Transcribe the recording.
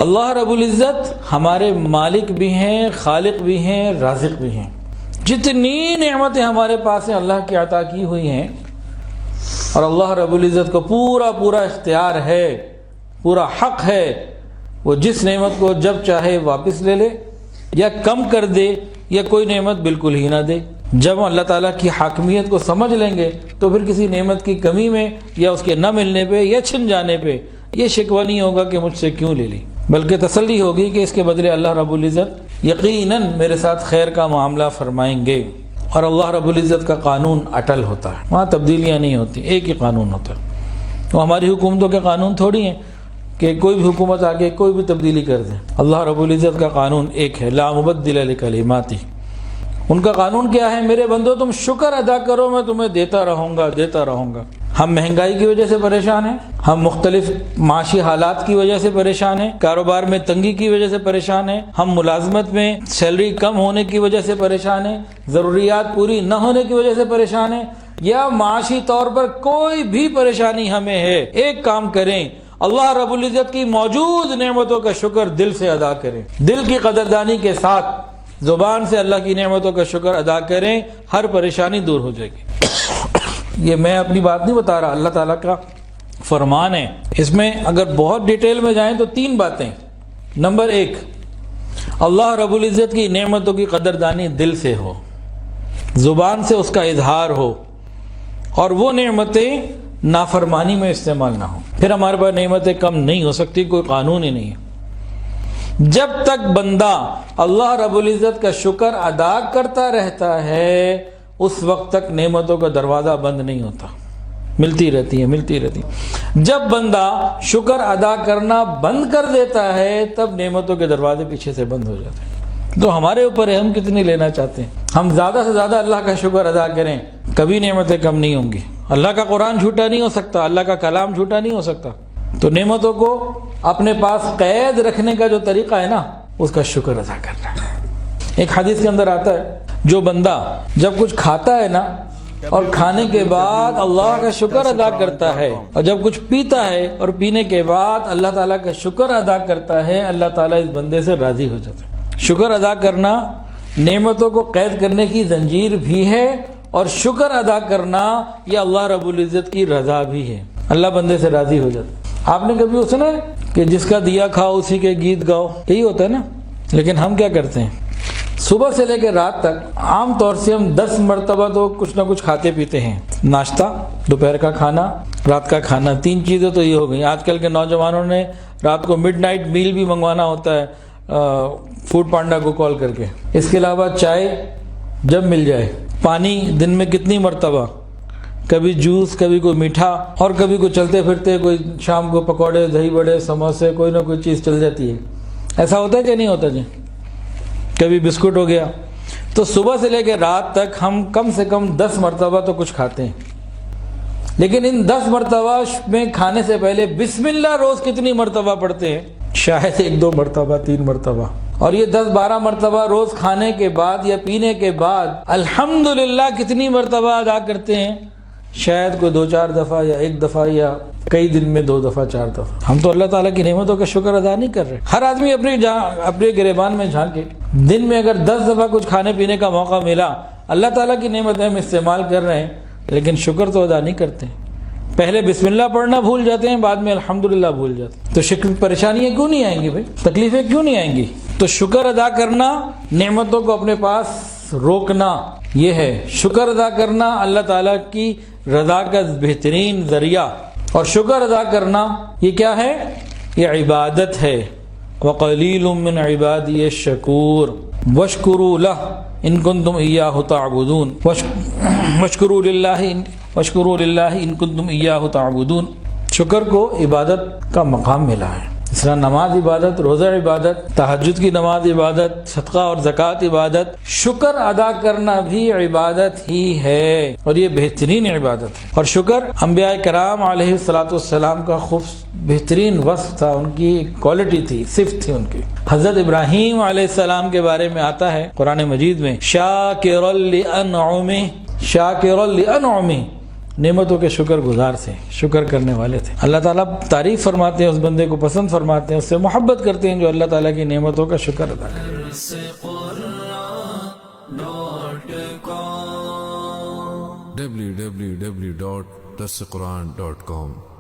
اللہ رب العزت ہمارے مالک بھی ہیں، خالق بھی ہیں، رازق بھی ہیں۔ جتنی نعمتیں ہمارے پاس ہیں اللہ کی عطا کی ہوئی ہیں، اور اللہ رب العزت کو پورا اختیار ہے، پورا حق ہے، وہ جس نعمت کو جب چاہے واپس لے لے یا کم کر دے یا کوئی نعمت بالکل ہی نہ دے۔ جب اللہ تعالیٰ کی حاکمیت کو سمجھ لیں گے تو پھر کسی نعمت کی کمی میں یا اس کے نہ ملنے پہ یا چھن جانے پہ یہ شکوہ نہیں ہوگا کہ مجھ سے کیوں لے لی، بلکہ تسلی ہوگی کہ اس کے بدلے اللہ رب العزت یقیناً میرے ساتھ خیر کا معاملہ فرمائیں گے۔ اور اللہ رب العزت کا قانون اٹل ہوتا ہے، وہاں تبدیلیاں نہیں ہوتی، ایک ہی قانون ہوتا ہے۔ تو ہماری حکومتوں کے قانون تھوڑی ہیں کہ کوئی بھی حکومت آگے کوئی بھی تبدیلی کر دے۔ اللہ رب العزت کا قانون ایک ہے، لا مبدل لکلماتہ۔ ان کا قانون کیا ہے؟ میرے بندو تم شکر ادا کرو، میں تمہیں دیتا رہوں گا۔ ہم مہنگائی کی وجہ سے پریشان ہیں، ہم مختلف معاشی حالات کی وجہ سے پریشان ہیں، کاروبار میں تنگی کی وجہ سے پریشان ہیں، ہم ملازمت میں سیلری کم ہونے کی وجہ سے پریشان ہیں، ضروریات پوری نہ ہونے کی وجہ سے پریشان ہیں، یا معاشی طور پر کوئی بھی پریشانی ہمیں ہے، ایک کام کریں، اللہ رب العزت کی موجود نعمتوں کا شکر دل سے ادا کریں، دل کی قدردانی کے ساتھ زبان سے اللہ کی نعمتوں کا شکر ادا کریں، ہر پریشانی دور ہو جائے گی۔ یہ میں اپنی بات نہیں بتا رہا، اللہ تعالیٰ کا فرمان ہے۔ اس میں اگر بہت ڈیٹیل میں جائیں تو 3 باتیں۔ نمبر 1، اللہ رب العزت کی نعمتوں کی قدردانی دل سے ہو، زبان سے اس کا اظہار ہو، اور وہ نعمتیں نافرمانی میں استعمال نہ ہوں۔ پھر ہمارے پاس نعمتیں کم نہیں ہو سکتی، کوئی قانون ہی نہیں ہے۔ جب تک بندہ اللہ رب العزت کا شکر ادا کرتا رہتا ہے اس وقت تک نعمتوں کا دروازہ بند نہیں ہوتا، ملتی رہتی ہیں۔ جب بندہ شکر ادا کرنا بند کر دیتا ہے تب نعمتوں کے دروازے پیچھے سے بند ہو جاتے ہیں۔ تو ہمارے اوپر ہے، ہم کتنی لینا چاہتے ہیں۔ ہم زیادہ سے زیادہ اللہ کا شکر ادا کریں، کبھی نعمتیں کم نہیں ہوں گی۔ اللہ کا قرآن جھوٹا نہیں ہو سکتا، اللہ کا کلام جھوٹا نہیں ہو سکتا۔ تو نعمتوں کو اپنے پاس قید رکھنے کا جو طریقہ ہے نا، اس کا شکر ادا کرنا ہے۔ ایک حدیث کے اندر آتا ہے، جو بندہ جب کچھ کھاتا ہے نا اور کھانے کے بعد اللہ کا شکر ادا کرتا ہے، اور جب کچھ پیتا ہے اور پینے کے بعد اللہ تعالیٰ کا شکر ادا کرتا ہے، اللہ تعالیٰ اس بندے سے راضی ہو جاتا ہے۔ شکر ادا کرنا نعمتوں کو قید کرنے کی زنجیر بھی ہے، اور شکر ادا کرنا یہ اللہ رب العزت کی رضا بھی ہے، اللہ بندے سے راضی ہو جاتا ہے۔ آپ نے کبھی سنا ہے کہ جس کا دیا کھاؤ اسی کے گیت گاؤ؟ یہی ہوتا ہے نا۔ لیکن ہم کیا کرتے ہیں، صبح سے لے کے رات تک عام طور سے ہم 10 مرتبہ تو کچھ نہ کچھ کھاتے پیتے ہیں۔ ناشتہ، دوپہر کا کھانا، رات کا کھانا، 3 چیزیں تو یہ ہو گئی۔ آج کل کے نوجوانوں نے رات کو مڈ نائٹ میل بھی منگوانا ہوتا ہے فوڈ پانڈا کو کال کر کے۔ اس کے علاوہ چائے جب مل جائے، پانی دن میں کتنی مرتبہ، کبھی جوس، کبھی کوئی میٹھا، اور کبھی کوئی چلتے پھرتے کوئی شام کو پکوڑے، دہی بڑے، سموسے، کوئی نہ کوئی چیز چل جاتی ہے۔ ایسا ہوتا ہے کہ نہیں ہوتا جی؟ کبھی بسکٹ ہو گیا۔ تو صبح سے لے کے رات تک ہم کم سے کم 10 مرتبہ تو کچھ کھاتے ہیں، لیکن ان 10 مرتبہ میں کھانے سے پہلے بسم اللہ روز کتنی مرتبہ پڑھتے ہیں؟ شاید 1-2 مرتبہ، 3 مرتبہ۔ اور یہ 10-12 مرتبہ روز کھانے کے بعد یا پینے کے بعد الحمدللہ کتنی مرتبہ ادا کرتے ہیں؟ شاید کوئی 2-4 دفعہ یا 1 دفعہ، یا کئی دن میں 2 دفعہ 4 دفعہ۔ ہم تو اللہ تعالیٰ کی نعمتوں کا شکر ادا نہیں کر رہے۔ ہر آدمی اپنے گریبان میں جھانکے، دن میں اگر 10 دفعہ کچھ کھانے پینے کا موقع ملا، اللہ تعالیٰ کی نعمتیں ہم استعمال کر رہے ہیں، لیکن شکر تو ادا نہیں کرتے۔ پہلے بسم اللہ پڑھنا بھول جاتے ہیں، بعد میں الحمدللہ بھول جاتے ہیں۔ تو پریشانیاں کیوں نہیں آئیں گی بھائی؟ تکلیفیں کیوں نہیں آئیں گی؟ تو شکر ادا کرنا، نعمتوں کو اپنے پاس روکنا، یہ ہے شکر ادا کرنا اللہ تعالیٰ کی رضا کا بہترین ذریعہ۔ اور شکر ادا کرنا یہ کیا ہے؟ یہ عبادت ہے۔ وَقَلِيلٌ مِّنْ عِبَادِيَ الشَّكُورُ وَاشْكُرُوا لَهُ إِن كُنتُمْ إِيَّاهُ تَعْبُدُونَ وَاشْكُرُوا لِلَّهِ إِن كُنتُمْ إِيَّاهُ تَعْبُدُونَ۔ شکر کو عبادت کا مقام ملا ہے۔ اس طرح نماز عبادت، روزہ عبادت، تہجد کی نماز عبادت، صدقہ اور زکوٰۃ عبادت، شکر ادا کرنا بھی عبادت ہی ہے، اور یہ بہترین عبادت ہے۔ اور شکر انبیاء کرام علیہ الصلوۃ والسلام کا خوب بہترین وصف تھا، ان کی کوالٹی تھی، صفت تھی ان کی۔ حضرت ابراہیم علیہ السلام کے بارے میں آتا ہے قرآن مجید میں، شاکرا لانعمہ، شاکرا لانعمہ، نعمتوں کے شکر گزار تھے، شکر کرنے والے تھے۔ اللہ تعالیٰ تعریف فرماتے ہیں اس بندے کو، پسند فرماتے ہیں، اس سے محبت کرتے ہیں جو اللہ تعالیٰ کی نعمتوں کا شکر ادا کرے۔ www.darsequran.com